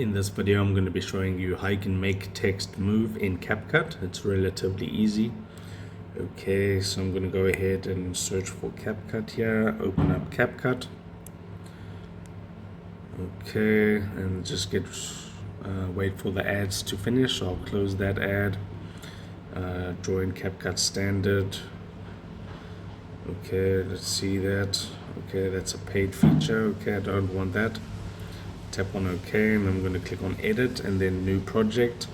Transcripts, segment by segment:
In this video, I'm going to be showing you how you can make text move in CapCut. It's relatively easy. Okay, so I'm going to go ahead and search for CapCut here, open up CapCut. Okay, and just wait for the ads to finish. I'll close that ad, draw in CapCut standard. Okay, let's see that. Okay, that's a paid feature. Okay, I don't want that. Tap on OK, and I'm going to click on edit and then new project.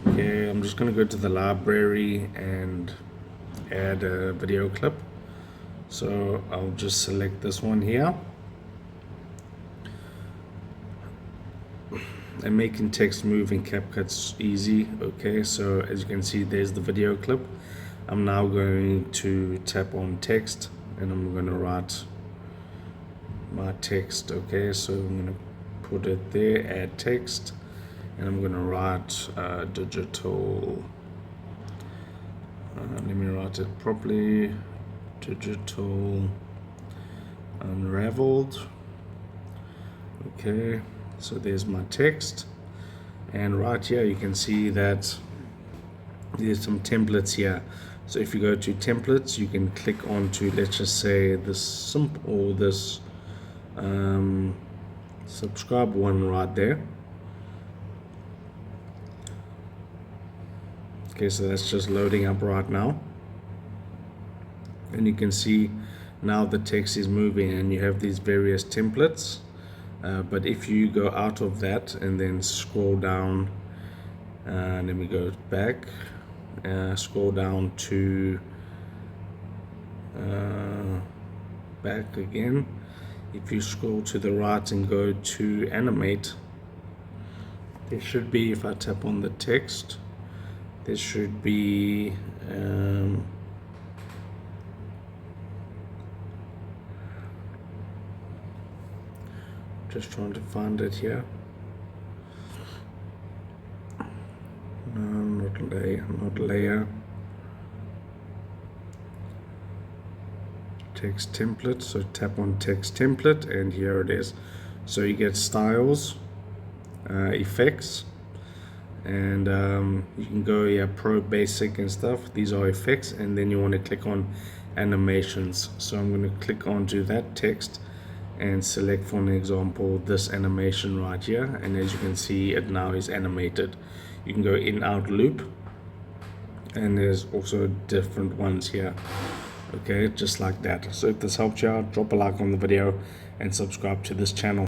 Okay, I'm just going to go to the library and add a video clip. So I'll just select this one here. And making text move in CapCut's easy. Okay, so as you can see, there's the video clip. I'm now going to tap on text and I'm going to write my text. Okay, so I'm going to put it there, add text, and I'm going to write digital, let me write it properly, digital unraveled. Okay, so there's my text, and right here you can see that there's some templates here. So if you go to templates, you can click on to, let's just say, this simple or this subscribe one right there. Okay, so that's just loading up right now, and you can see now the text is moving and you have these various templates. But if you go out of that and then scroll down, let me go back, scroll down to back again. If you scroll to the right and go to animate, there should be, if I tap on the text, there should be just trying to find it here. No, not layer. Text template. So tap on text template, and here it is. So you get styles, effects, and you can go here pro, basic, and stuff. These are effects, and then you want to click on animations. So I'm going to click onto that text and select, for an example, this animation right here, and as you can see, it now is animated. You can go in, out, loop, and there's also different ones here. Okay, just like that. So if this helped you out, drop a like on the video and subscribe to this channel.